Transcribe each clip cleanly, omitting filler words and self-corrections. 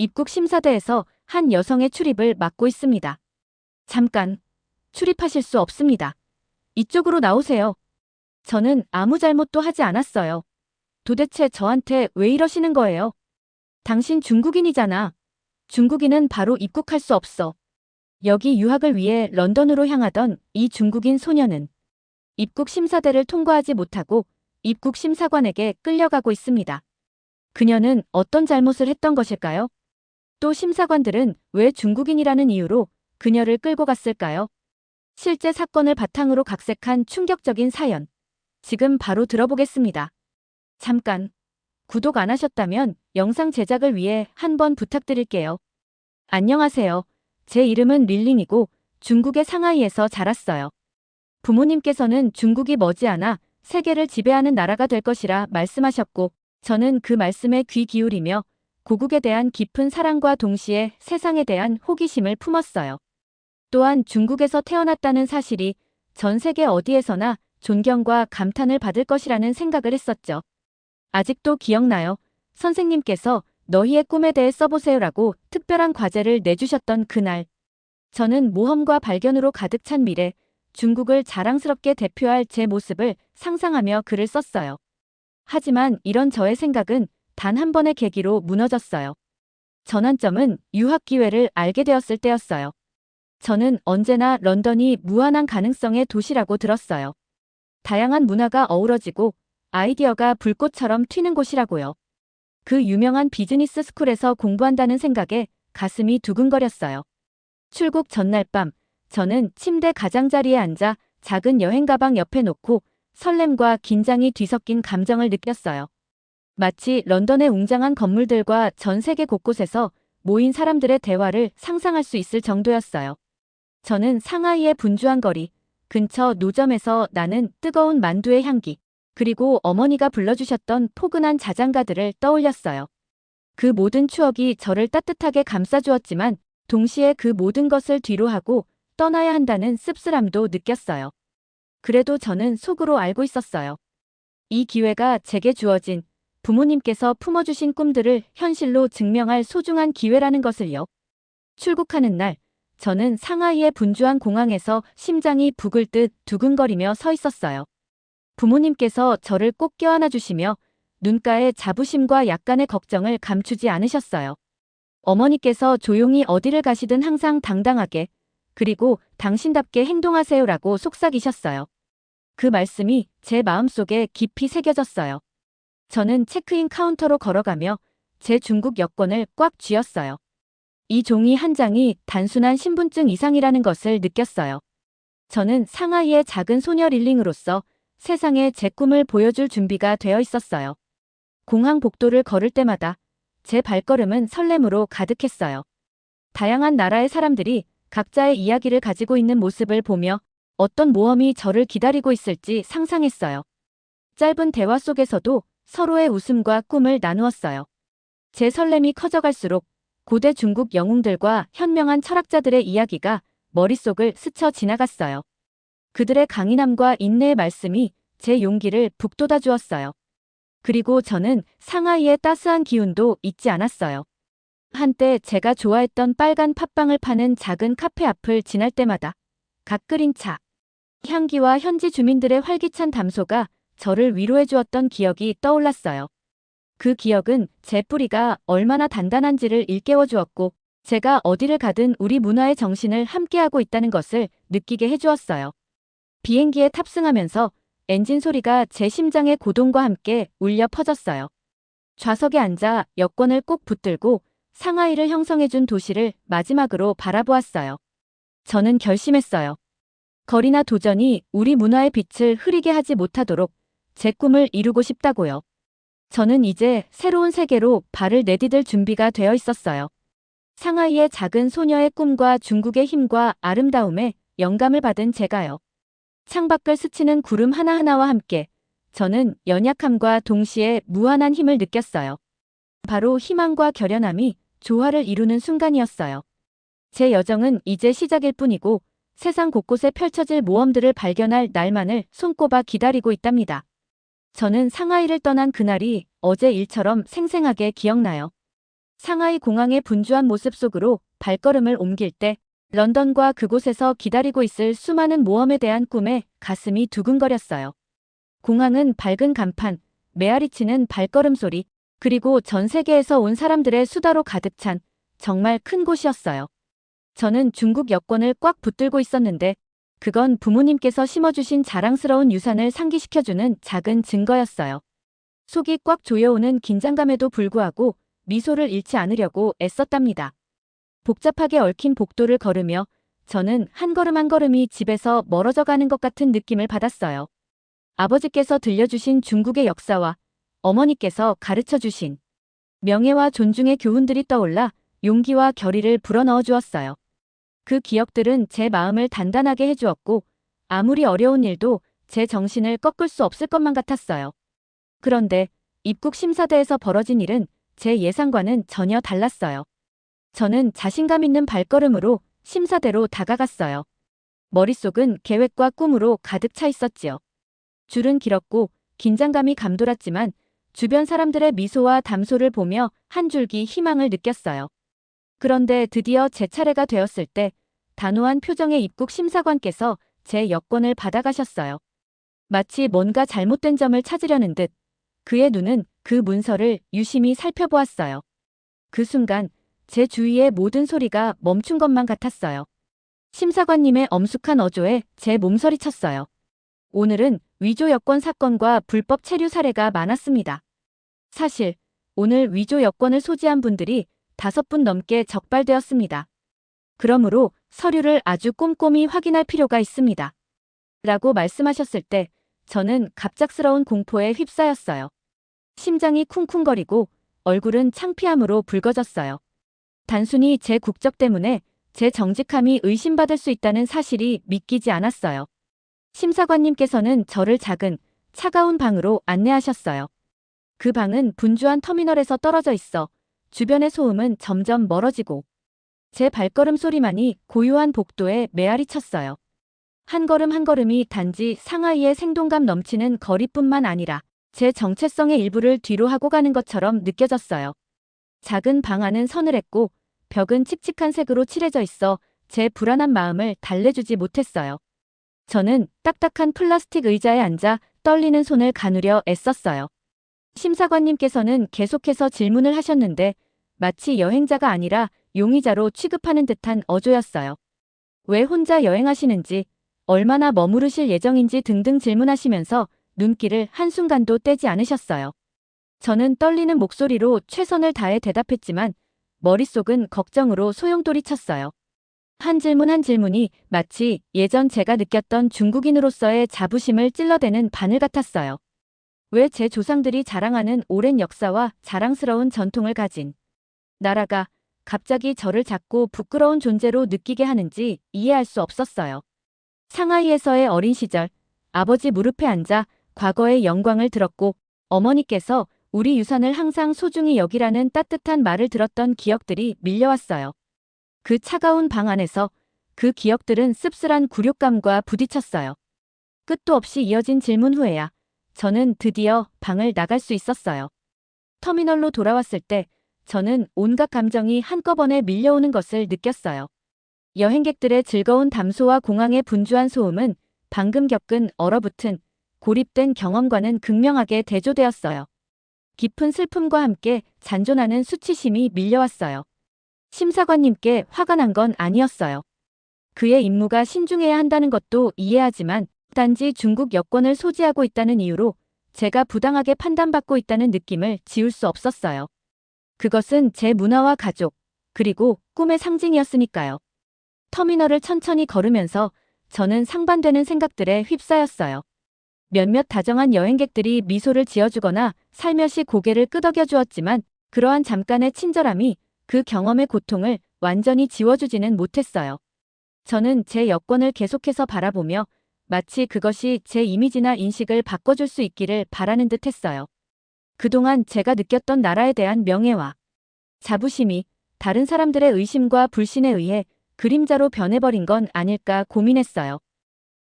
입국 심사대에서 한 여성의 출입을 막고 있습니다. 잠깐, 출입하실 수 없습니다. 이쪽으로 나오세요. 저는 아무 잘못도 하지 않았어요. 도대체 저한테 왜 이러시는 거예요? 당신 중국인이잖아. 중국인은 바로 입국할 수 없어. 여기 유학을 위해 런던으로 향하던 이 중국인 소녀는 입국 심사대를 통과하지 못하고 입국 심사관에게 끌려가고 있습니다. 그녀는 어떤 잘못을 했던 것일까요? 또 심사관들은 왜 중국인이라는 이유로 그녀를 끌고 갔을까요? 실제 사건을 바탕으로 각색한 충격적인 사연. 지금 바로 들어보겠습니다. 잠깐, 구독 안 하셨다면 영상 제작을 위해 한번 부탁드릴게요. 안녕하세요. 제 이름은 릴링이고 중국의 상하이에서 자랐어요. 부모님께서는 중국이 머지않아 세계를 지배하는 나라가 될 것이라 말씀하셨고, 저는 그 말씀에 귀 기울이며 고국에 대한 깊은 사랑과 동시에 세상에 대한 호기심을 품었어요. 또한 중국에서 태어났다는 사실이 전 세계 어디에서나 존경과 감탄을 받을 것이라는 생각을 했었죠. 아직도 기억나요. 선생님께서 너희의 꿈에 대해 써보세요라고 특별한 과제를 내주셨던 그날. 저는 모험과 발견으로 가득 찬 미래, 중국을 자랑스럽게 대표할 제 모습을 상상하며 글을 썼어요. 하지만 이런 저의 생각은 단 한 번의 계기로 무너졌어요. 전환점은 유학 기회를 알게 되었을 때였어요. 저는 언제나 런던이 무한한 가능성의 도시라고 들었어요. 다양한 문화가 어우러지고 아이디어가 불꽃처럼 튀는 곳이라고요. 그 유명한 비즈니스 스쿨에서 공부한다는 생각에 가슴이 두근거렸어요. 출국 전날 밤, 저는 침대 가장자리에 앉아 작은 여행 가방 옆에 놓고 설렘과 긴장이 뒤섞인 감정을 느꼈어요. 마치 런던의 웅장한 건물들과 전 세계 곳곳에서 모인 사람들의 대화를 상상할 수 있을 정도였어요. 저는 상하이의 분주한 거리, 근처 노점에서 나는 뜨거운 만두의 향기, 그리고 어머니가 불러주셨던 포근한 자장가들을 떠올렸어요. 그 모든 추억이 저를 따뜻하게 감싸주었지만 동시에 그 모든 것을 뒤로하고 떠나야 한다는 씁쓸함도 느꼈어요. 그래도 저는 속으로 알고 있었어요. 이 기회가 제게 주어진 부모님께서 품어주신 꿈들을 현실로 증명할 소중한 기회라는 것을요. 출국하는 날, 저는 상하이의 분주한 공항에서 심장이 북을 듯 두근거리며 서 있었어요. 부모님께서 저를 꼭 껴안아 주시며 눈가에 자부심과 약간의 걱정을 감추지 않으셨어요. 어머니께서 조용히 어디를 가시든 항상 당당하게, 그리고 당신답게 행동하세요라고 속삭이셨어요. 그 말씀이 제 마음속에 깊이 새겨졌어요. 저는 체크인 카운터로 걸어가며 제 중국 여권을 꽉 쥐었어요. 이 종이 한 장이 단순한 신분증 이상이라는 것을 느꼈어요. 저는 상하이의 작은 소녀 릴링으로서 세상에 제 꿈을 보여줄 준비가 되어 있었어요. 공항 복도를 걸을 때마다 제 발걸음은 설렘으로 가득했어요. 다양한 나라의 사람들이 각자의 이야기를 가지고 있는 모습을 보며 어떤 모험이 저를 기다리고 있을지 상상했어요. 짧은 대화 속에서도 서로의 웃음과 꿈을 나누었어요. 제 설렘이 커져갈수록 고대 중국 영웅들과 현명한 철학자들의 이야기가 머릿속을 스쳐 지나갔어요. 그들의 강인함과 인내의 말씀이 제 용기를 북돋아 주었어요. 그리고 저는 상하이의 따스한 기운도 잊지 않았어요. 한때 제가 좋아했던 빨간 팥빵을 파는 작은 카페 앞을 지날 때마다 갓 끓인 차, 향기와 현지 주민들의 활기찬 담소가 저를 위로해 주었던 기억이 떠올랐어요. 그 기억은 제 뿌리가 얼마나 단단한지를 일깨워 주었고, 제가 어디를 가든 우리 문화의 정신을 함께하고 있다는 것을 느끼게 해주었어요. 비행기에 탑승하면서 엔진 소리가 제 심장의 고동과 함께 울려 퍼졌어요. 좌석에 앉아 여권을 꼭 붙들고 상하이를 형성해준 도시를 마지막으로 바라보았어요. 저는 결심했어요. 거리나 도전이 우리 문화의 빛을 흐리게 하지 못하도록 제 꿈을 이루고 싶다고요. 저는 이제 새로운 세계로 발을 내디딜 준비가 되어 있었어요. 상하이의 작은 소녀의 꿈과 중국의 힘과 아름다움에 영감을 받은 제가요. 창밖을 스치는 구름 하나하나와 함께 저는 연약함과 동시에 무한한 힘을 느꼈어요. 바로 희망과 결연함이 조화를 이루는 순간이었어요. 제 여정은 이제 시작일 뿐이고 세상 곳곳에 펼쳐질 모험들을 발견할 날만을 손꼽아 기다리고 있답니다. 저는 상하이를 떠난 그날이 어제 일처럼 생생하게 기억나요. 상하이 공항의 분주한 모습 속으로 발걸음을 옮길 때 런던과 그곳에서 기다리고 있을 수많은 모험에 대한 꿈에 가슴이 두근거렸어요. 공항은 밝은 간판, 메아리치는 발걸음 소리, 그리고 전 세계에서 온 사람들의 수다로 가득 찬 정말 큰 곳이었어요. 저는 중국 여권을 꽉 붙들고 있었는데 그건 부모님께서 심어주신 자랑스러운 유산을 상기시켜주는 작은 증거였어요. 속이 꽉 조여오는 긴장감에도 불구하고 미소를 잃지 않으려고 애썼답니다. 복잡하게 얽힌 복도를 걸으며 저는 한 걸음 한 걸음이 집에서 멀어져 가는 것 같은 느낌을 받았어요. 아버지께서 들려주신 중국의 역사와 어머니께서 가르쳐주신 명예와 존중의 교훈들이 떠올라 용기와 결의를 불어넣어 주었어요. 그 기억들은 제 마음을 단단하게 해주었고 아무리 어려운 일도 제 정신을 꺾을 수 없을 것만 같았어요. 그런데 입국 심사대에서 벌어진 일은 제 예상과는 전혀 달랐어요. 저는 자신감 있는 발걸음으로 심사대로 다가갔어요. 머릿속은 계획과 꿈으로 가득 차 있었지요. 줄은 길었고 긴장감이 감돌았지만 주변 사람들의 미소와 담소를 보며 한 줄기 희망을 느꼈어요. 그런데 드디어 제 차례가 되었을 때 단호한 표정의 입국 심사관께서 제 여권을 받아가셨어요. 마치 뭔가 잘못된 점을 찾으려는 듯 그의 눈은 그 문서를 유심히 살펴보았어요. 그 순간 제 주위의 모든 소리가 멈춘 것만 같았어요. 심사관님의 엄숙한 어조에 제 몸서리 쳤어요. 오늘은 위조 여권 사건과 불법 체류 사례가 많았습니다. 사실 오늘 위조 여권을 소지한 분들이 5분 넘게 적발되었습니다. 그러므로 서류를 아주 꼼꼼히 확인할 필요가 있습니다. 라고 말씀하셨을 때 저는 갑작스러운 공포에 휩싸였어요. 심장이 쿵쿵거리고 얼굴은 창피함으로 붉어졌어요. 단순히 제 국적 때문에 제 정직함이 의심받을 수 있다는 사실이 믿기지 않았어요. 심사관님께서는 저를 작은 차가운 방으로 안내하셨어요. 그 방은 분주한 터미널에서 떨어져 있어 주변의 소음은 점점 멀어지고 제 발걸음 소리만이 고요한 복도에 메아리 쳤어요. 한 걸음 한 걸음이 단지 상하이의 생동감 넘치는 거리뿐만 아니라 제 정체성의 일부를 뒤로 하고 가는 것처럼 느껴졌어요. 작은 방 안은 서늘했고 벽은 칙칙한 색으로 칠해져 있어 제 불안한 마음을 달래주지 못했어요. 저는 딱딱한 플라스틱 의자에 앉아 떨리는 손을 가누려 애썼어요. 심사관님께서는 계속해서 질문을 하셨는데 마치 여행자가 아니라 용의자로 취급하는 듯한 어조였어요. 왜 혼자 여행하시는지, 얼마나 머무르실 예정인지 등등 질문하시면서 눈길을 한순간도 떼지 않으셨어요. 저는 떨리는 목소리로 최선을 다해 대답했지만 머릿속은 걱정으로 소용돌이 쳤어요. 한 질문 한 질문이 마치 예전 제가 느꼈던 중국인으로서의 자부심을 찔러대는 바늘 같았어요. 왜 제 조상들이 자랑하는 오랜 역사와 자랑스러운 전통을 가진 나라가 갑자기 저를 작고 부끄러운 존재로 느끼게 하는지 이해할 수 없었어요. 상하이에서의 어린 시절, 아버지 무릎에 앉아 과거의 영광을 들었고 어머니께서 우리 유산을 항상 소중히 여기라는 따뜻한 말을 들었던 기억들이 밀려왔어요. 그 차가운 방 안에서 그 기억들은 씁쓸한 굴욕감과 부딪혔어요. 끝도 없이 이어진 질문 후에야 저는 드디어 방을 나갈 수 있었어요. 터미널로 돌아왔을 때 저는 온갖 감정이 한꺼번에 밀려오는 것을 느꼈어요. 여행객들의 즐거운 담소와 공항의 분주한 소음은 방금 겪은 얼어붙은 고립된 경험과는 극명하게 대조되었어요. 깊은 슬픔과 함께 잔존하는 수치심이 밀려왔어요. 심사관님께 화가 난 건 아니었어요. 그의 임무가 신중해야 한다는 것도 이해하지만 단지 중국 여권을 소지하고 있다는 이유로 제가 부당하게 판단받고 있다는 느낌을 지울 수 없었어요. 그것은 제 문화와 가족, 그리고 꿈의 상징이었으니까요. 터미널을 천천히 걸으면서 저는 상반되는 생각들에 휩싸였어요. 몇몇 다정한 여행객들이 미소를 지어주거나 살며시 고개를 끄덕여 주었지만 그러한 잠깐의 친절함이 그 경험의 고통을 완전히 지워주지는 못했어요. 저는 제 여권을 계속해서 바라보며 마치 그것이 제 이미지나 인식을 바꿔줄 수 있기를 바라는 듯 했어요. 그동안 제가 느꼈던 나라에 대한 명예와 자부심이 다른 사람들의 의심과 불신에 의해 그림자로 변해버린 건 아닐까 고민했어요.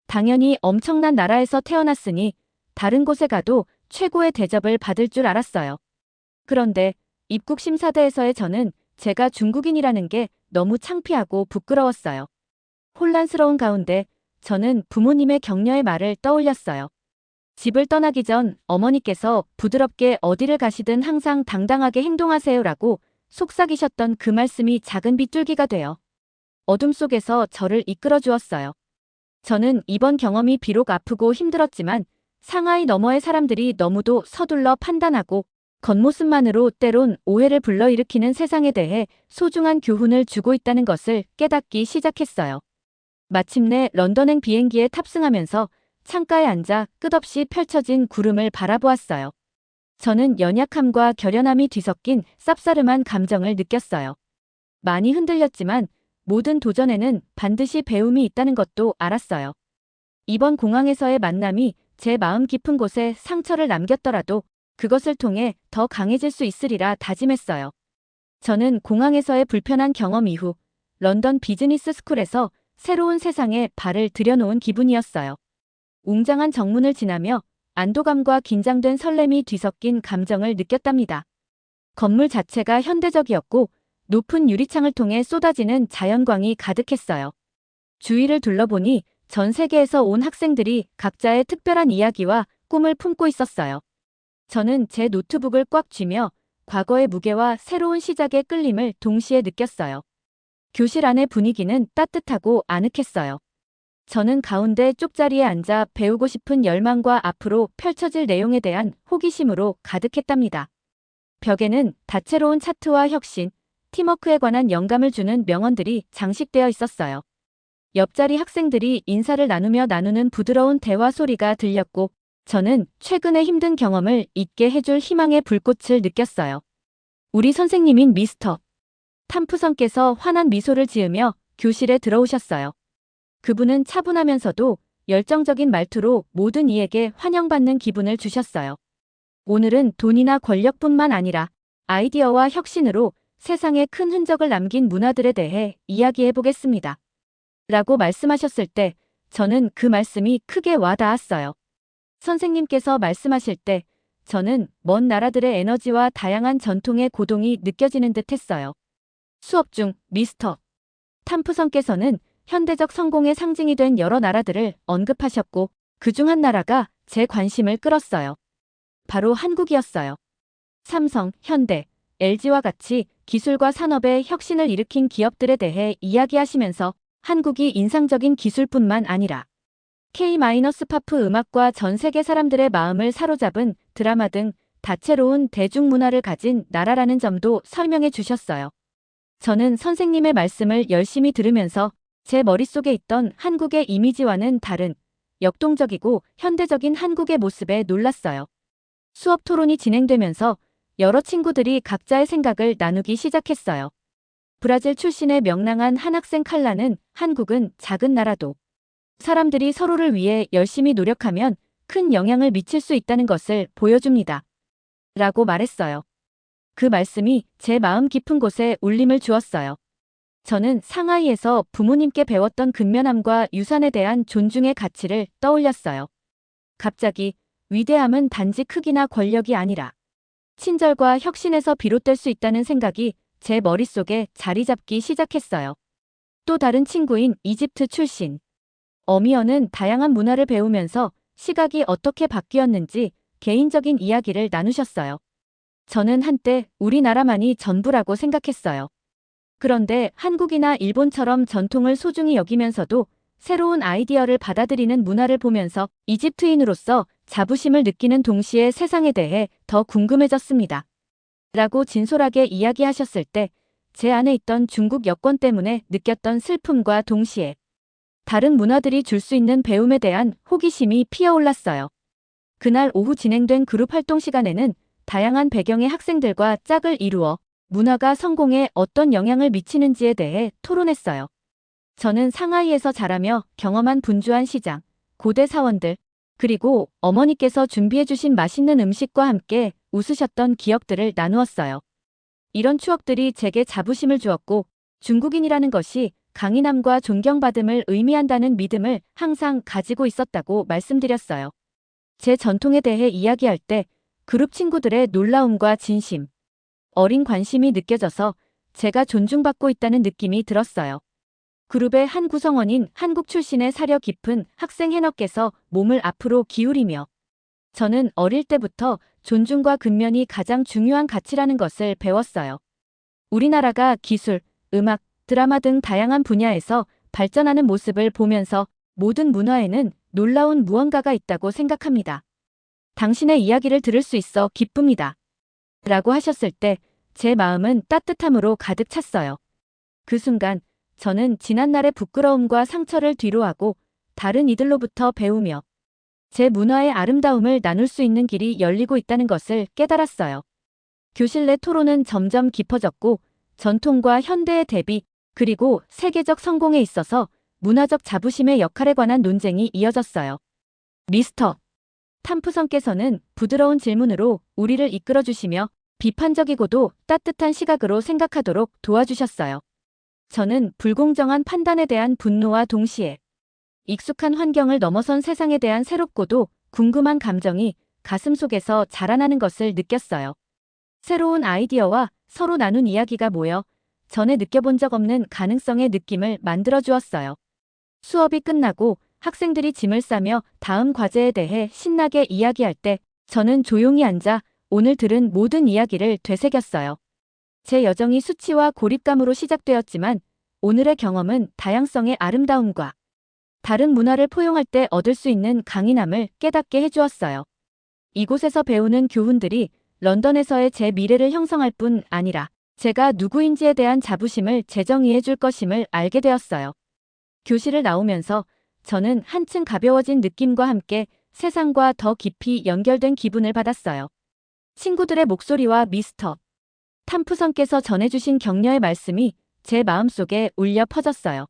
당연히 엄청난 나라에서 태어났으니 다른 곳에 가도 최고의 대접을 받을 줄 알았어요. 그런데 입국 심사대에서의 저는 제가 중국인이라는 게 너무 창피하고 부끄러웠어요. 혼란스러운 가운데 저는 부모님의 격려의 말을 떠올렸어요. 집을 떠나기 전 어머니께서 부드럽게 어디를 가시든 항상 당당하게 행동하세요라고 속삭이셨던 그 말씀이 작은 빗줄기가 되어 어둠 속에서 저를 이끌어 주었어요. 저는 이번 경험이 비록 아프고 힘들었지만 상하이 너머의 사람들이 너무도 서둘러 판단하고 겉모습만으로 때론 오해를 불러일으키는 세상에 대해 소중한 교훈을 주고 있다는 것을 깨닫기 시작했어요. 마침내 런던행 비행기에 탑승하면서 창가에 앉아 끝없이 펼쳐진 구름을 바라보았어요. 저는 연약함과 결연함이 뒤섞인 쌉싸름한 감정을 느꼈어요. 많이 흔들렸지만 모든 도전에는 반드시 배움이 있다는 것도 알았어요. 이번 공항에서의 만남이 제 마음 깊은 곳에 상처를 남겼더라도 그것을 통해 더 강해질 수 있으리라 다짐했어요. 저는 공항에서의 불편한 경험 이후 런던 비즈니스 스쿨에서 새로운 세상에 발을 들여놓은 기분이었어요. 웅장한 정문을 지나며 안도감과 긴장된 설렘이 뒤섞인 감정을 느꼈답니다. 건물 자체가 현대적이었고 높은 유리창을 통해 쏟아지는 자연광이 가득했어요. 주위를 둘러보니 전 세계에서 온 학생들이 각자의 특별한 이야기와 꿈을 품고 있었어요. 저는 제 노트북을 꽉 쥐며 과거의 무게와 새로운 시작의 끌림을 동시에 느꼈어요. 교실 안의 분위기는 따뜻하고 아늑했어요. 저는 가운데 쪽자리에 앉아 배우고 싶은 열망과 앞으로 펼쳐질 내용에 대한 호기심으로 가득했답니다. 벽에는 다채로운 차트와 혁신, 팀워크에 관한 영감을 주는 명언들이 장식되어 있었어요. 옆자리 학생들이 인사를 나누는 부드러운 대화 소리가 들렸고 저는 최근의 힘든 경험을 잊게 해줄 희망의 불꽃을 느꼈어요. 우리 선생님인 미스터 탐프선께서 환한 미소를 지으며 교실에 들어오셨어요. 그분은 차분하면서도 열정적인 말투로 모든 이에게 환영받는 기분을 주셨어요. 오늘은 돈이나 권력뿐만 아니라 아이디어와 혁신으로 세상에 큰 흔적을 남긴 문화들에 대해 이야기해 보겠습니다. 라고 말씀하셨을 때 저는 그 말씀이 크게 와닿았어요. 선생님께서 말씀하실 때 저는 먼 나라들의 에너지와 다양한 전통의 고동이 느껴지는 듯 했어요. 수업 중 미스터 탐프선께서는 현대적 성공의 상징이 된 여러 나라들을 언급하셨고 그중 한 나라가 제 관심을 끌었어요. 바로 한국이었어요. 삼성, 현대, LG와 같이 기술과 산업의 혁신을 일으킨 기업들에 대해 이야기하시면서 한국이 인상적인 기술뿐만 아니라 K-팝 음악과 전 세계 사람들의 마음을 사로잡은 드라마 등 다채로운 대중문화를 가진 나라라는 점도 설명해 주셨어요. 저는 선생님의 말씀을 열심히 들으면서 제 머릿속에 있던 한국의 이미지와는 다른 역동적이고 현대적인 한국의 모습에 놀랐어요. 수업 토론이 진행되면서 여러 친구들이 각자의 생각을 나누기 시작했어요. 브라질 출신의 명랑한 한 학생 칼라는 한국은 작은 나라도 사람들이 서로를 위해 열심히 노력하면 큰 영향을 미칠 수 있다는 것을 보여줍니다. 라고 말했어요. 그 말씀이 제 마음 깊은 곳에 울림을 주었어요. 저는 상하이에서 부모님께 배웠던 근면함과 유산에 대한 존중의 가치를 떠올렸어요. 갑자기 위대함은 단지 크기나 권력이 아니라 친절과 혁신에서 비롯될 수 있다는 생각이 제 머릿속에 자리 잡기 시작했어요. 또 다른 친구인 이집트 출신 어미어는 다양한 문화를 배우면서 시각이 어떻게 바뀌었는지 개인적인 이야기를 나누셨어요. 저는 한때 우리나라만이 전부라고 생각했어요. 그런데 한국이나 일본처럼 전통을 소중히 여기면서도 새로운 아이디어를 받아들이는 문화를 보면서 이집트인으로서 자부심을 느끼는 동시에 세상에 대해 더 궁금해졌습니다. 라고 진솔하게 이야기하셨을 때 제 안에 있던 중국 여권 때문에 느꼈던 슬픔과 동시에 다른 문화들이 줄 수 있는 배움에 대한 호기심이 피어올랐어요. 그날 오후 진행된 그룹 활동 시간에는 다양한 배경의 학생들과 짝을 이루어 문화가 성공에 어떤 영향을 미치는지에 대해 토론했어요. 저는 상하이에서 자라며 경험한 분주한 시장, 고대 사원들, 그리고 어머니께서 준비해주신 맛있는 음식과 함께 웃으셨던 기억들을 나누었어요. 이런 추억들이 제게 자부심을 주었고 중국인이라는 것이 강인함과 존경받음을 의미한다는 믿음을 항상 가지고 있었다고 말씀드렸어요. 제 전통에 대해 이야기할 때 그룹 친구들의 놀라움과 진심, 어린 관심이 느껴져서 제가 존중받고 있다는 느낌이 들었어요. 그룹의 한 구성원인 한국 출신의 사려 깊은 학생 해너께서 몸을 앞으로 기울이며 저는 어릴 때부터 존중과 근면이 가장 중요한 가치라는 것을 배웠어요. 우리나라가 기술, 음악, 드라마 등 다양한 분야에서 발전하는 모습을 보면서 모든 문화에는 놀라운 무언가가 있다고 생각합니다. 당신의 이야기를 들을 수 있어 기쁩니다. 라고 하셨을 때 제 마음은 따뜻함으로 가득 찼어요. 그 순간 저는 지난날의 부끄러움과 상처를 뒤로하고 다른 이들로부터 배우며 제 문화의 아름다움을 나눌 수 있는 길이 열리고 있다는 것을 깨달았어요. 교실 내 토론은 점점 깊어졌고 전통과 현대의 대비 그리고 세계적 성공에 있어서 문화적 자부심의 역할에 관한 논쟁이 이어졌어요. 미스터 탐프성께서는 부드러운 질문으로 우리를 이끌어주시며 비판적이고도 따뜻한 시각으로 생각하도록 도와주셨어요. 저는 불공정한 판단에 대한 분노와 동시에 익숙한 환경을 넘어선 세상에 대한 새롭고도 궁금한 감정이 가슴속에서 자라나는 것을 느꼈어요. 새로운 아이디어와 서로 나눈 이야기가 모여 전에 느껴본 적 없는 가능성의 느낌을 만들어 주었어요. 수업이 끝나고 학생들이 짐을 싸며 다음 과제에 대해 신나게 이야기할 때 저는 조용히 앉아 오늘 들은 모든 이야기를 되새겼어요. 제 여정이 수치와 고립감으로 시작되었지만 오늘의 경험은 다양성의 아름다움과 다른 문화를 포용할 때 얻을 수 있는 강인함을 깨닫게 해주었어요. 이곳에서 배우는 교훈들이 런던에서의 제 미래를 형성할 뿐 아니라 제가 누구인지에 대한 자부심을 재정의해 줄 것임을 알게 되었어요. 교실을 나오면서 저는 한층 가벼워진 느낌과 함께 세상과 더 깊이 연결된 기분을 받았어요. 친구들의 목소리와 미스터 탐프성께서 전해주신 격려의 말씀이 제 마음속에 울려 퍼졌어요.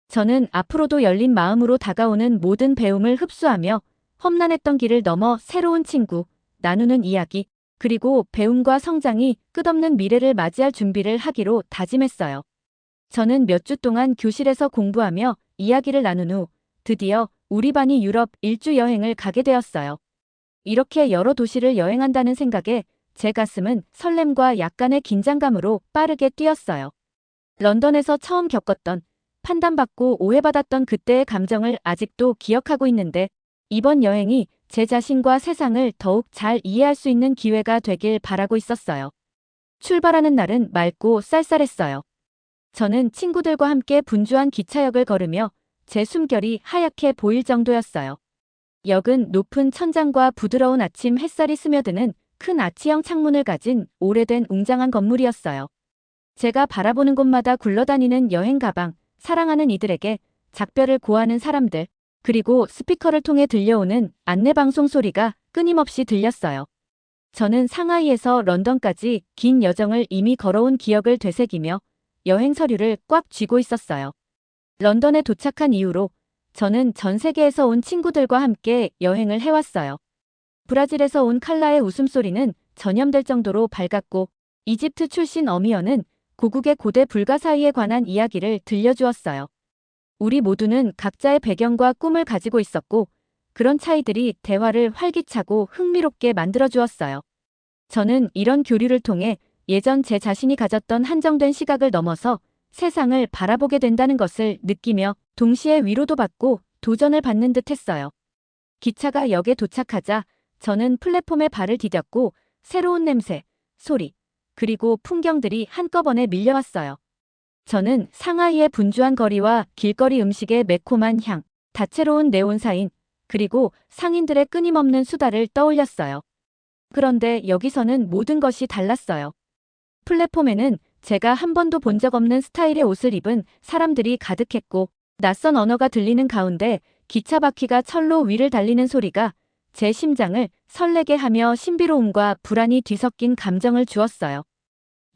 저는 앞으로도 열린 마음으로 다가오는 모든 배움을 흡수하며 험난했던 길을 넘어 새로운 친구, 나누는 이야기, 그리고 배움과 성장이 끝없는 미래를 맞이할 준비를 하기로 다짐했어요. 저는 몇 주 동안 교실에서 공부하며 이야기를 나눈 후 드디어 우리 반이 유럽 일주 여행을 가게 되었어요. 이렇게 여러 도시를 여행한다는 생각에 제 가슴은 설렘과 약간의 긴장감으로 빠르게 뛰었어요. 런던에서 처음 겪었던 판단받고 오해받았던 그때의 감정을 아직도 기억하고 있는데 이번 여행이 제 자신과 세상을 더욱 잘 이해할 수 있는 기회가 되길 바라고 있었어요. 출발하는 날은 맑고 쌀쌀했어요. 저는 친구들과 함께 분주한 기차역을 걸으며 제 숨결이 하얗게 보일 정도였어요. 역은 높은 천장과 부드러운 아침 햇살이 스며드는 큰 아치형 창문을 가진 오래된 웅장한 건물이었어요. 제가 바라보는 곳마다 굴러다니는 여행 가방, 사랑하는 이들에게 작별을 고하는 사람들, 그리고 스피커를 통해 들려오는 안내방송 소리가 끊임없이 들렸어요. 저는 상하이에서 런던까지 긴 여정을 이미 걸어온 기억을 되새기며 여행 서류를 꽉 쥐고 있었어요. 런던에 도착한 이후로 저는 전 세계에서 온 친구들과 함께 여행을 해왔어요. 브라질에서 온 칼라의 웃음소리는 전염될 정도로 밝았고 이집트 출신 어미어는 고국의 고대 불가사의에 관한 이야기를 들려주었어요. 우리 모두는 각자의 배경과 꿈을 가지고 있었고 그런 차이들이 대화를 활기차고 흥미롭게 만들어주었어요. 저는 이런 교류를 통해 예전 제 자신이 가졌던 한정된 시각을 넘어서 세상을 바라보게 된다는 것을 느끼며 동시에 위로도 받고 도전을 받는 듯 했어요. 기차가 역에 도착하자 저는 플랫폼에 발을 디뎠고 새로운 냄새, 소리, 그리고 풍경들이 한꺼번에 밀려왔어요. 저는 상하이의 분주한 거리와 길거리 음식의 매콤한 향, 다채로운 네온 사인, 그리고 상인들의 끊임없는 수다를 떠올렸어요. 그런데 여기서는 모든 것이 달랐어요. 플랫폼에는 제가 한 번도 본 적 없는 스타일의 옷을 입은 사람들이 가득했고 낯선 언어가 들리는 가운데 기차 바퀴가 철로 위를 달리는 소리가 제 심장을 설레게 하며 신비로움과 불안이 뒤섞인 감정을 주었어요.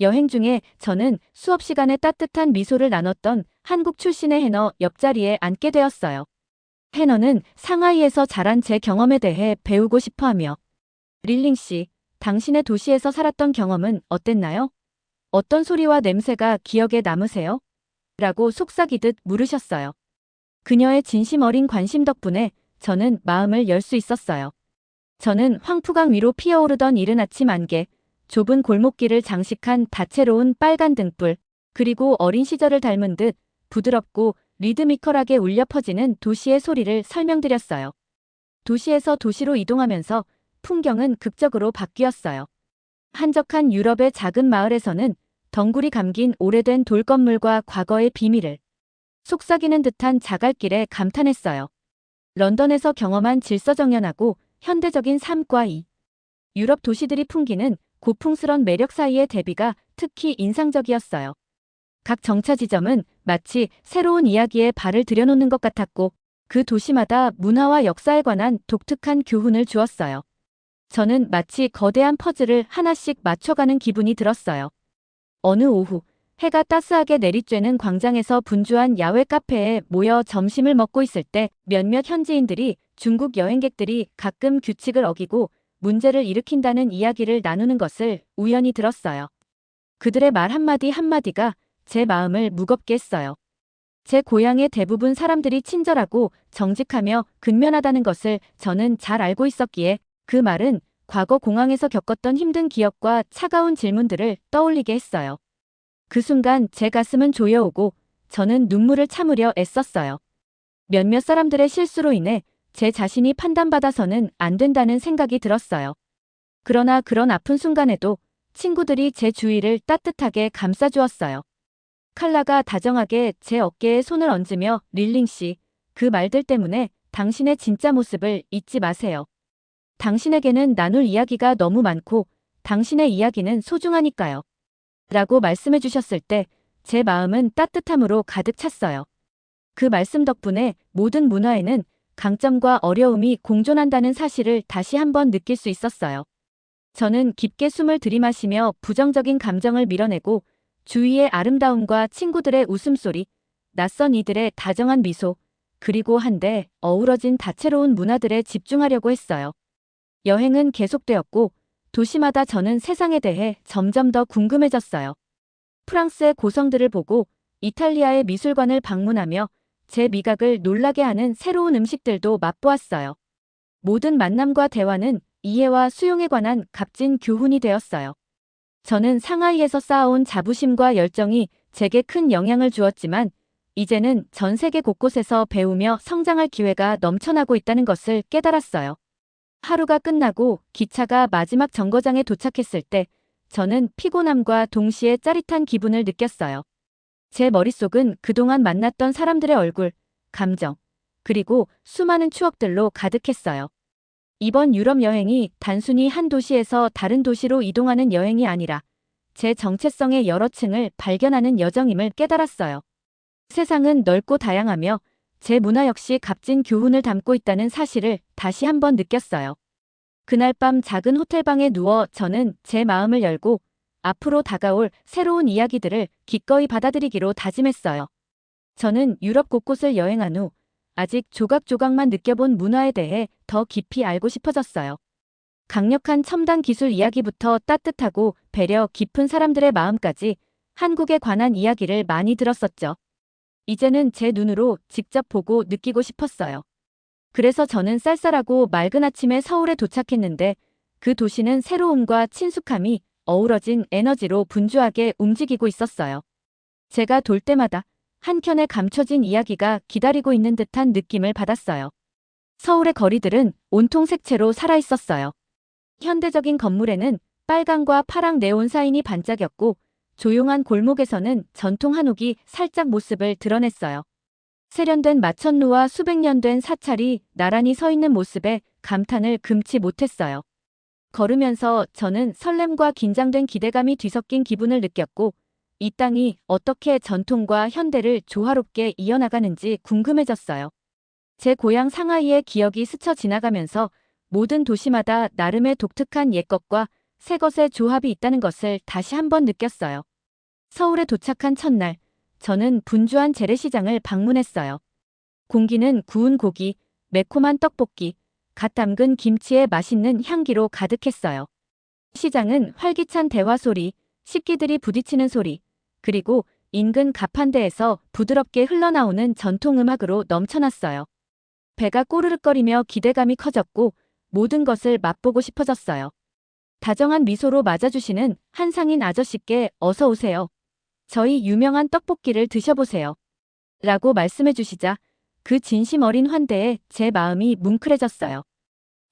여행 중에 저는 수업 시간에 따뜻한 미소를 나눴던 한국 출신의 해너 옆자리에 앉게 되었어요. 해너는 상하이에서 자란 제 경험에 대해 배우고 싶어하며 릴링 씨, 당신의 도시에서 살았던 경험은 어땠나요? 어떤 소리와 냄새가 기억에 남으세요? 라고 속삭이듯 물으셨어요. 그녀의 진심 어린 관심 덕분에 저는 마음을 열 수 있었어요. 저는 황푸강 위로 피어오르던 이른 아침 안개, 좁은 골목길을 장식한 다채로운 빨간 등불, 그리고 어린 시절을 닮은 듯 부드럽고 리드미컬하게 울려 퍼지는 도시의 소리를 설명드렸어요. 도시에서 도시로 이동하면서 풍경은 극적으로 바뀌었어요. 한적한 유럽의 작은 마을에서는 덩굴이 감긴 오래된 돌건물과 과거의 비밀을 속삭이는 듯한 자갈길에 감탄했어요. 런던에서 경험한 질서정연하고 현대적인 삶과 이 유럽 도시들이 풍기는 고풍스런 매력 사이의 대비가 특히 인상적이었어요. 각 정차 지점은 마치 새로운 이야기에 발을 들여놓는 것 같았고 그 도시마다 문화와 역사에 관한 독특한 교훈을 주었어요. 저는 마치 거대한 퍼즐을 하나씩 맞춰가는 기분이 들었어요. 어느 오후 해가 따스하게 내리쬐는 광장에서 분주한 야외 카페에 모여 점심을 먹고 있을 때 몇몇 현지인들이 중국 여행객들이 가끔 규칙을 어기고 문제를 일으킨다는 이야기를 나누는 것을 우연히 들었어요. 그들의 말 한마디 한마디가 제 마음을 무겁게 했어요. 제 고향의 대부분 사람들이 친절하고 정직하며 근면하다는 것을 저는 잘 알고 있었기에 그 말은 과거 공항에서 겪었던 힘든 기억과 차가운 질문들을 떠올리게 했어요. 그 순간 제 가슴은 조여오고 저는 눈물을 참으려 애썼어요. 몇몇 사람들의 실수로 인해 제 자신이 판단받아서는 안 된다는 생각이 들었어요. 그러나 그런 아픈 순간에도 친구들이 제 주위를 따뜻하게 감싸주었어요. 칼라가 다정하게 제 어깨에 손을 얹으며 릴링 씨, 그 말들 때문에 당신의 진짜 모습을 잊지 마세요. 당신에게는 나눌 이야기가 너무 많고 당신의 이야기는 소중하니까요. 라고 말씀해 주셨을 때 제 마음은 따뜻함으로 가득 찼어요. 그 말씀 덕분에 모든 문화에는 강점과 어려움이 공존한다는 사실을 다시 한번 느낄 수 있었어요. 저는 깊게 숨을 들이마시며 부정적인 감정을 밀어내고 주위의 아름다움과 친구들의 웃음소리, 낯선 이들의 다정한 미소, 그리고 한데 어우러진 다채로운 문화들에 집중하려고 했어요. 여행은 계속되었고 도시마다 저는 세상에 대해 점점 더 궁금해졌어요. 프랑스의 고성들을 보고 이탈리아의 미술관을 방문하며 제 미각을 놀라게 하는 새로운 음식들도 맛보았어요. 모든 만남과 대화는 이해와 수용에 관한 값진 교훈이 되었어요. 저는 상하이에서 쌓아온 자부심과 열정이 제게 큰 영향을 주었지만 이제는 전 세계 곳곳에서 배우며 성장할 기회가 넘쳐나고 있다는 것을 깨달았어요. 하루가 끝나고 기차가 마지막 정거장에 도착했을 때 저는 피곤함과 동시에 짜릿한 기분을 느꼈어요. 제 머릿속은 그동안 만났던 사람들의 얼굴, 감정, 그리고 수많은 추억들로 가득했어요. 이번 유럽 여행이 단순히 한 도시에서 다른 도시로 이동하는 여행이 아니라 제 정체성의 여러 층을 발견하는 여정임을 깨달았어요. 세상은 넓고 다양하며 제 문화 역시 값진 교훈을 담고 있다는 사실을 다시 한번 느꼈어요. 그날 밤 작은 호텔방에 누워 저는 제 마음을 열고 앞으로 다가올 새로운 이야기들을 기꺼이 받아들이기로 다짐했어요. 저는 유럽 곳곳을 여행한 후 아직 조각조각만 느껴본 문화에 대해 더 깊이 알고 싶어졌어요. 강력한 첨단 기술 이야기부터 따뜻하고 배려 깊은 사람들의 마음까지 한국에 관한 이야기를 많이 들었었죠. 이제는 제 눈으로 직접 보고 느끼고 싶었어요. 그래서 저는 쌀쌀하고 맑은 아침에 서울에 도착했는데 그 도시는 새로움과 친숙함이 어우러진 에너지로 분주하게 움직이고 있었어요. 제가 돌 때마다 한켠에 감춰진 이야기가 기다리고 있는 듯한 느낌을 받았어요. 서울의 거리들은 온통 색채로 살아있었어요. 현대적인 건물에는 빨강과 파랑 네온 사인이 반짝였고 조용한 골목에서는 전통 한옥이 살짝 모습을 드러냈어요. 세련된 마천루와 수백 년 된 사찰이 나란히 서 있는 모습에 감탄을 금치 못했어요. 걸으면서 저는 설렘과 긴장된 기대감이 뒤섞인 기분을 느꼈고 이 땅이 어떻게 전통과 현대를 조화롭게 이어나가는지 궁금해졌어요. 제 고향 상하이의 기억이 스쳐 지나가면서 모든 도시마다 나름의 독특한 옛것과 새것의 조합이 있다는 것을 다시 한번 느꼈어요. 서울에 도착한 첫날, 저는 분주한 재래시장을 방문했어요. 공기는 구운 고기, 매콤한 떡볶이, 갓 담근 김치의 맛있는 향기로 가득했어요. 시장은 활기찬 대화 소리, 식기들이 부딪히는 소리, 그리고 인근 가판대에서 부드럽게 흘러나오는 전통 음악으로 넘쳐났어요. 배가 꼬르륵거리며 기대감이 커졌고 모든 것을 맛보고 싶어졌어요. 다정한 미소로 맞아주시는 한상인 아저씨께 어서 오세요. 저희 유명한 떡볶이를 드셔보세요. 라고 말씀해 주시자 그 진심 어린 환대에 제 마음이 뭉클해졌어요.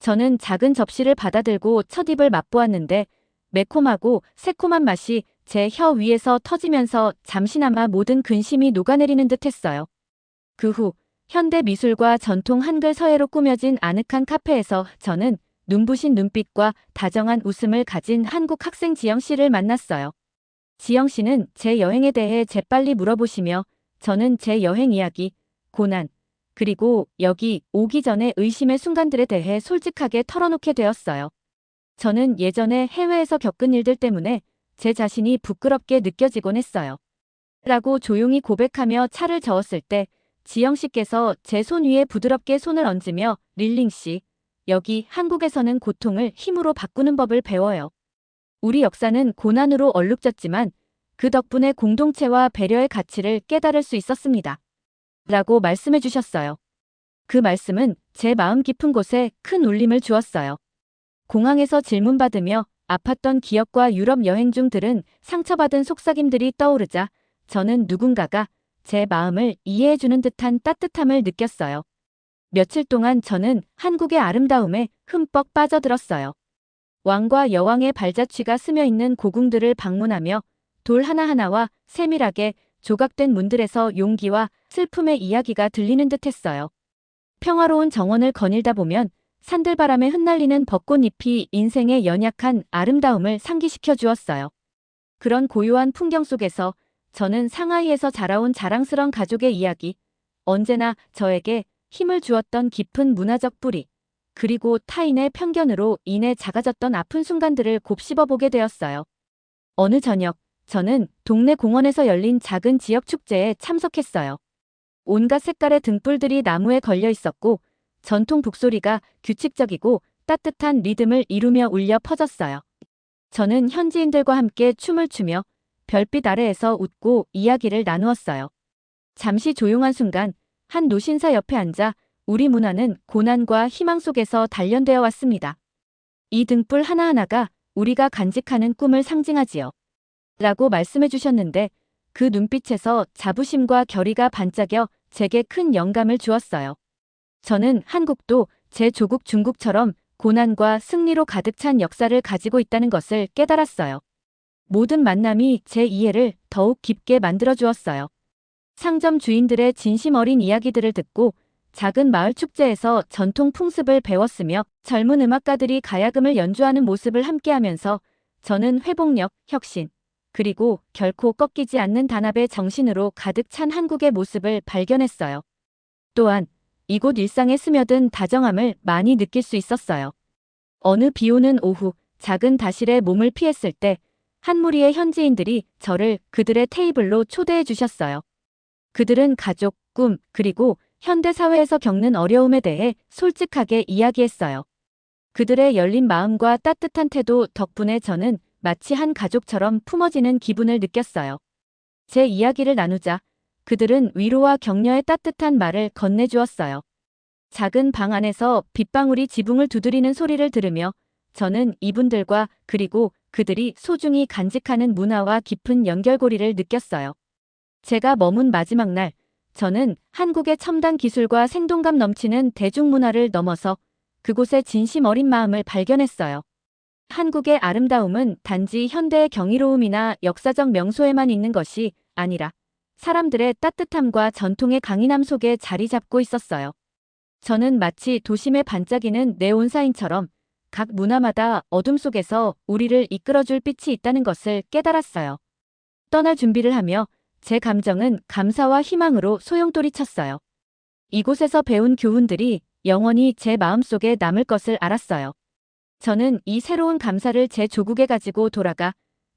저는 작은 접시를 받아들고 첫 입을 맛보았는데 매콤하고 새콤한 맛이 제 혀 위에서 터지면서 잠시나마 모든 근심이 녹아내리는 듯 했어요. 그 후 현대 미술과 전통 한글 서예로 꾸며진 아늑한 카페에서 저는 눈부신 눈빛과 다정한 웃음을 가진 한국 학생 지영 씨를 만났어요. 지영 씨는 제 여행에 대해 재빨리 물어보시며 저는 제 여행 이야기, 고난, 그리고 여기 오기 전에 의심의 순간들에 대해 솔직하게 털어놓게 되었어요. 저는 예전에 해외에서 겪은 일들 때문에 제 자신이 부끄럽게 느껴지곤 했어요. 라고 조용히 고백하며 차를 저었을 때 지영 씨께서 제 손 위에 부드럽게 손을 얹으며 릴링 씨, 여기 한국에서는 고통을 힘으로 바꾸는 법을 배워요. 우리 역사는 고난으로 얼룩졌지만 그 덕분에 공동체와 배려의 가치를 깨달을 수 있었습니다. 라고 말씀해 주셨어요. 그 말씀은 제 마음 깊은 곳에 큰 울림을 주었어요. 공항에서 질문받으며 아팠던 기억과 유럽 여행 중 들은 상처받은 속삭임들이 떠오르자 저는 누군가가 제 마음을 이해해주는 듯한 따뜻함을 느꼈어요. 며칠 동안 저는 한국의 아름다움에 흠뻑 빠져들었어요. 왕과 여왕의 발자취가 스며있는 고궁들을 방문하며 돌 하나하나와 세밀하게 조각된 문들에서 용기와 슬픔의 이야기가 들리는 듯했어요. 평화로운 정원을 거닐다 보면 산들바람에 흩날리는 벚꽃잎이 인생의 연약한 아름다움을 상기시켜 주었어요. 그런 고요한 풍경 속에서 저는 상하이에서 자라온 자랑스런 가족의 이야기, 언제나 저에게 힘을 주었던 깊은 문화적 뿌리, 그리고 타인의 편견으로 인해 작아졌던 아픈 순간들을 곱씹어보게 되었어요. 어느 저녁, 저는 동네 공원에서 열린 작은 지역 축제에 참석했어요. 온갖 색깔의 등불들이 나무에 걸려 있었고 전통 북소리가 규칙적이고 따뜻한 리듬을 이루며 울려 퍼졌어요. 저는 현지인들과 함께 춤을 추며 별빛 아래에서 웃고 이야기를 나누었어요. 잠시 조용한 순간 한 노신사 옆에 앉아 우리 문화는 고난과 희망 속에서 단련되어 왔습니다. 이 등불 하나하나가 우리가 간직하는 꿈을 상징하지요. 라고 말씀해 주셨는데 그 눈빛에서 자부심과 결의가 반짝여 제게 큰 영감을 주었어요. 저는 한국도 제 조국 중국처럼 고난과 승리로 가득 찬 역사를 가지고 있다는 것을 깨달았어요. 모든 만남이 제 이해를 더욱 깊게 만들어 주었어요. 상점 주인들의 진심 어린 이야기들을 듣고 작은 마을 축제에서 전통 풍습을 배웠으며 젊은 음악가들이 가야금을 연주하는 모습을 함께하면서 저는 회복력, 혁신, 그리고 결코 꺾이지 않는 단합의 정신으로 가득 찬 한국의 모습을 발견했어요. 또한 이곳 일상에 스며든 다정함을 많이 느낄 수 있었어요. 어느 비 오는 오후 작은 다실에 몸을 피했을 때 한 무리의 현지인들이 저를 그들의 테이블로 초대해 주셨어요. 그들은 가족, 꿈, 그리고 현대 사회에서 겪는 어려움에 대해 솔직하게 이야기했어요. 그들의 열린 마음과 따뜻한 태도 덕분에 저는 마치 한 가족처럼 품어지는 기분을 느꼈어요. 제 이야기를 나누자 그들은 위로와 격려의 따뜻한 말을 건네주었어요. 작은 방 안에서 빗방울이 지붕을 두드리는 소리를 들으며 저는 이분들과 그리고 그들이 소중히 간직하는 문화와 깊은 연결고리를 느꼈어요. 제가 머문 마지막 날, 저는 한국의 첨단 기술과 생동감 넘치는 대중문화를 넘어서 그곳의 진심 어린 마음을 발견했어요. 한국의 아름다움은 단지 현대의 경이로움이나 역사적 명소에만 있는 것이 아니라 사람들의 따뜻함과 전통의 강인함 속에 자리 잡고 있었어요. 저는 마치 도심에 반짝이는 네온사인처럼 각 문화마다 어둠 속에서 우리를 이끌어줄 빛이 있다는 것을 깨달았어요. 떠날 준비를 하며 제 감정은 감사와 희망으로 소용돌이 쳤어요. 이곳에서 배운 교훈들이 영원히 제 마음속에 남을 것을 알았어요. 저는 이 새로운 감사를 제 조국에 가지고 돌아가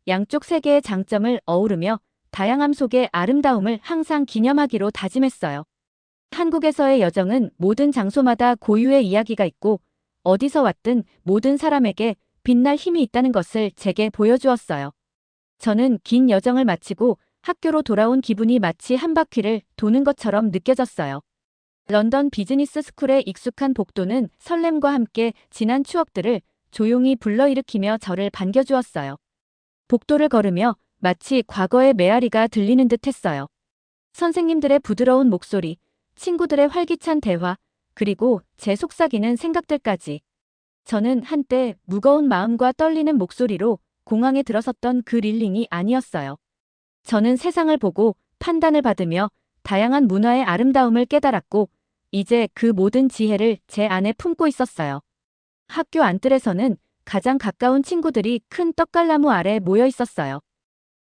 양쪽 세계의 장점을 어우르며 다양함 속의 아름다움을 항상 기념하기로 다짐했어요. 한국에서의 여정은 모든 장소마다 고유의 이야기가 있고 어디서 왔든 모든 사람에게 빛날 힘이 있다는 것을 제게 보여주었어요. 저는 긴 여정을 마치고 학교로 돌아온 기분이 마치 한 바퀴를 도는 것처럼 느껴졌어요. 런던 비즈니스 스쿨의 익숙한 복도는 설렘과 함께 지난 추억들을 조용히 불러일으키며 저를 반겨주었어요. 복도를 걸으며 마치 과거의 메아리가 들리는 듯 했어요. 선생님들의 부드러운 목소리, 친구들의 활기찬 대화, 그리고 제 속삭이는 생각들까지. 저는 한때 무거운 마음과 떨리는 목소리로 공항에 들어섰던 그 릴링이 아니었어요. 저는 세상을 보고 판단을 받으며 다양한 문화의 아름다움을 깨달았고, 이제 그 모든 지혜를 제 안에 품고 있었어요. 학교 안뜰에서는 가장 가까운 친구들이 큰 떡갈나무 아래 모여 있었어요.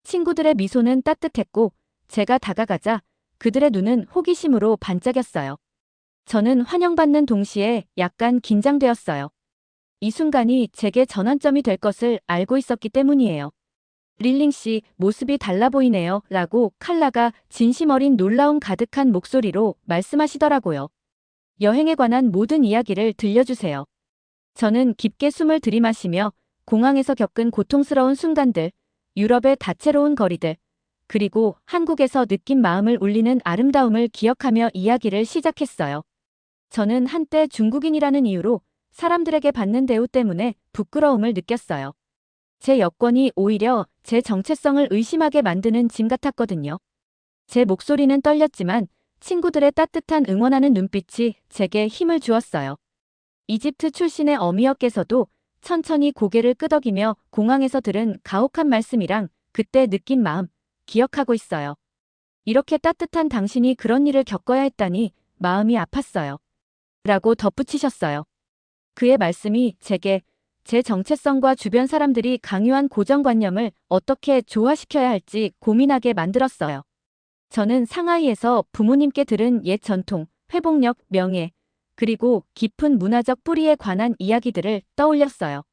친구들의 미소는 따뜻했고, 제가 다가가자 그들의 눈은 호기심으로 반짝였어요. 저는 환영받는 동시에 약간 긴장되었어요. 이 순간이 제게 전환점이 될 것을 알고 있었기 때문이에요. 릴링 씨, 모습이 달라 보이네요. 라고 칼라가 진심 어린 놀라움 가득한 목소리로 말씀하시더라고요. 여행에 관한 모든 이야기를 들려주세요. 저는 깊게 숨을 들이마시며 공항에서 겪은 고통스러운 순간들, 유럽의 다채로운 거리들, 그리고 한국에서 느낀 마음을 울리는 아름다움을 기억하며 이야기를 시작했어요. 저는 한때 중국인이라는 이유로 사람들에게 받는 대우 때문에 부끄러움을 느꼈어요. 제 여권이 오히려 제 정체성을 의심하게 만드는 짐 같았거든요. 제 목소리는 떨렸지만 친구들의 따뜻한 응원하는 눈빛이 제게 힘을 주었어요. 이집트 출신의 어미어께서도 천천히 고개를 끄덕이며 공항에서 들은 가혹한 말씀이랑 그때 느낀 마음, 기억하고 있어요. 이렇게 따뜻한 당신이 그런 일을 겪어야 했다니 마음이 아팠어요. 라고 덧붙이셨어요. 그의 말씀이 제게 제 정체성과 주변 사람들이 강요한 고정관념을 어떻게 조화시켜야 할지 고민하게 만들었어요. 저는 상하이에서 부모님께 들은 옛 전통, 회복력, 명예, 그리고 깊은 문화적 뿌리에 관한 이야기들을 떠올렸어요.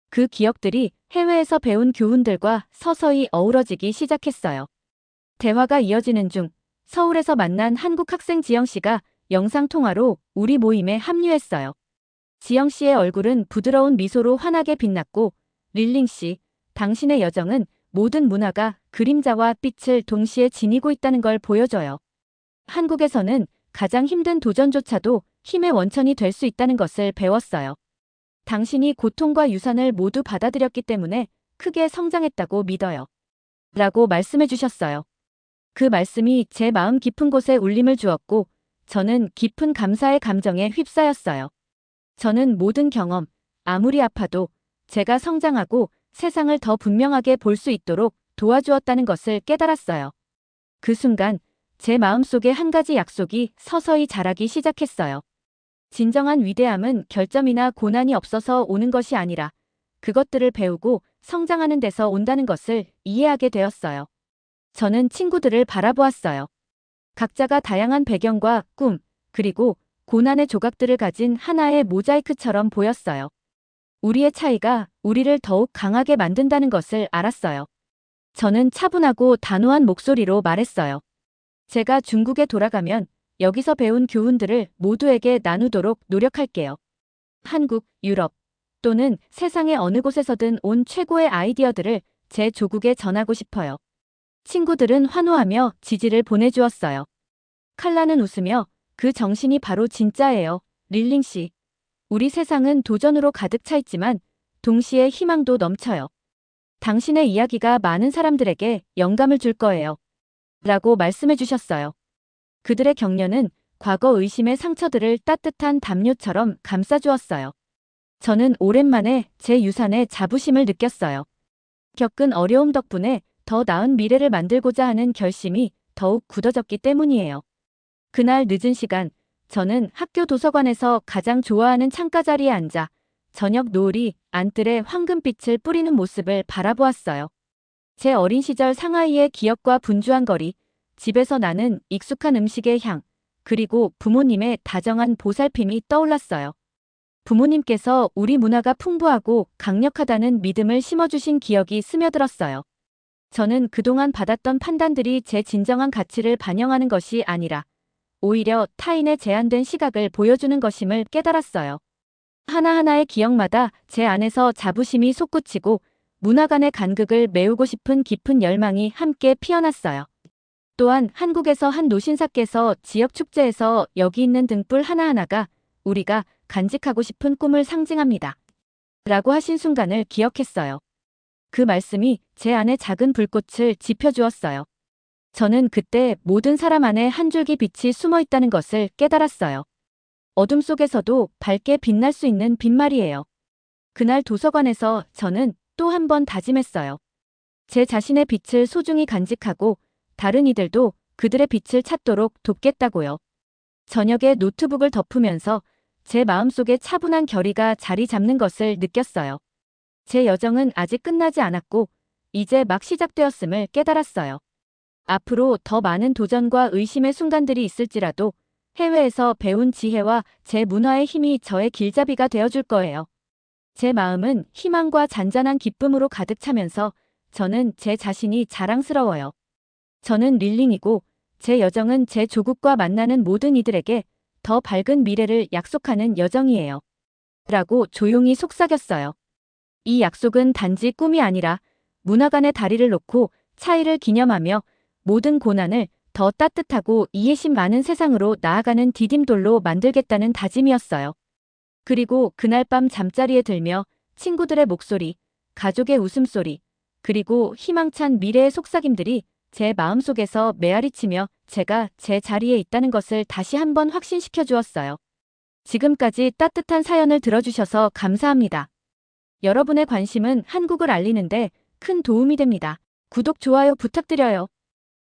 그 기억들이 해외에서 배운 교훈들과 서서히 어우러지기 시작했어요. 대화가 이어지는 중 서울에서 만난 한국 학생 지영 씨가 영상통화로 우리 모임에 합류했어요. 지영 씨의 얼굴은 부드러운 미소로 환하게 빛났고, 릴링 씨, 당신의 여정은 모든 문화가 그림자와 빛을 동시에 지니고 있다는 걸 보여줘요. 한국에서는 가장 힘든 도전조차도 힘의 원천이 될 수 있다는 것을 배웠어요. 당신이 고통과 유산을 모두 받아들였기 때문에 크게 성장했다고 믿어요. 라고 말씀해 주셨어요. 그 말씀이 제 마음 깊은 곳에 울림을 주었고, 저는 깊은 감사의 감정에 휩싸였어요. 저는 모든 경험, 아무리 아파도 제가 성장하고 세상을 더 분명하게 볼 수 있도록 도와주었다는 것을 깨달았어요. 그 순간 제 마음속에 한 가지 약속이 서서히 자라기 시작했어요. 진정한 위대함은 결점이나 고난이 없어서 오는 것이 아니라 그것들을 배우고 성장하는 데서 온다는 것을 이해하게 되었어요. 저는 친구들을 바라보았어요. 각자가 다양한 배경과 꿈, 그리고 고난의 조각들을 가진 하나의 모자이크처럼 보였어요. 우리의 차이가 우리를 더욱 강하게 만든다는 것을 알았어요. 저는 차분하고 단호한 목소리로 말했어요. 제가 중국에 돌아가면 여기서 배운 교훈들을 모두에게 나누도록 노력할게요. 한국, 유럽 또는 세상의 어느 곳에서든 온 최고의 아이디어들을 제 조국에 전하고 싶어요. 친구들은 환호하며 지지를 보내주었어요. 칼라는 웃으며 그 정신이 바로 진짜예요. 릴링 씨. 우리 세상은 도전으로 가득 차 있지만 동시에 희망도 넘쳐요. 당신의 이야기가 많은 사람들에게 영감을 줄 거예요. 라고 말씀해 주셨어요. 그들의 격려는 과거 의심의 상처들을 따뜻한 담요처럼 감싸주었어요. 저는 오랜만에 제 유산에 자부심을 느꼈어요. 겪은 어려움 덕분에 더 나은 미래를 만들고자 하는 결심이 더욱 굳어졌기 때문이에요. 그날 늦은 시간, 저는 학교 도서관에서 가장 좋아하는 창가 자리에 앉아 저녁 노을이 안뜰에 황금빛을 뿌리는 모습을 바라보았어요. 제 어린 시절 상하이의 기억과 분주한 거리, 집에서 나는 익숙한 음식의 향, 그리고 부모님의 다정한 보살핌이 떠올랐어요. 부모님께서 우리 문화가 풍부하고 강력하다는 믿음을 심어주신 기억이 스며들었어요. 저는 그동안 받았던 판단들이 제 진정한 가치를 반영하는 것이 아니라 오히려 타인의 제한된 시각을 보여주는 것임을 깨달았어요. 하나하나의 기억마다 제 안에서 자부심이 솟구치고 문화 간의 간극을 메우고 싶은 깊은 열망이 함께 피어났어요. 또한 한국에서 한 노신사께서 지역 축제에서 여기 있는 등불 하나하나가 우리가 간직하고 싶은 꿈을 상징합니다. 라고 하신 순간을 기억했어요. 그 말씀이 제 안에 작은 불꽃을 지펴주었어요. 저는 그때 모든 사람 안에 한 줄기 빛이 숨어 있다는 것을 깨달았어요. 어둠 속에서도 밝게 빛날 수 있는 빛말이에요. 그날 도서관에서 저는 또 한 번 다짐했어요. 제 자신의 빛을 소중히 간직하고 다른 이들도 그들의 빛을 찾도록 돕겠다고요. 저녁에 노트북을 덮으면서 제 마음속에 차분한 결의가 자리 잡는 것을 느꼈어요. 제 여정은 아직 끝나지 않았고 이제 막 시작되었음을 깨달았어요. 앞으로 더 많은 도전과 의심의 순간들이 있을지라도 해외에서 배운 지혜와 제 문화의 힘이 저의 길잡이가 되어줄 거예요. 제 마음은 희망과 잔잔한 기쁨으로 가득 차면서 저는 제 자신이 자랑스러워요. 저는 릴링이고 제 여정은 제 조국과 만나는 모든 이들에게 더 밝은 미래를 약속하는 여정이에요. 라고 조용히 속삭였어요. 이 약속은 단지 꿈이 아니라 문화 간의 다리를 놓고 차이를 기념하며 모든 고난을 더 따뜻하고 이해심 많은 세상으로 나아가는 디딤돌로 만들겠다는 다짐이었어요. 그리고 그날 밤 잠자리에 들며 친구들의 목소리, 가족의 웃음소리, 그리고 희망찬 미래의 속삭임들이 제 마음속에서 메아리치며 제가 제 자리에 있다는 것을 다시 한번 확신시켜 주었어요. 지금까지 따뜻한 사연을 들어주셔서 감사합니다. 여러분의 관심은 한국을 알리는데 큰 도움이 됩니다. 구독, 좋아요 부탁드려요.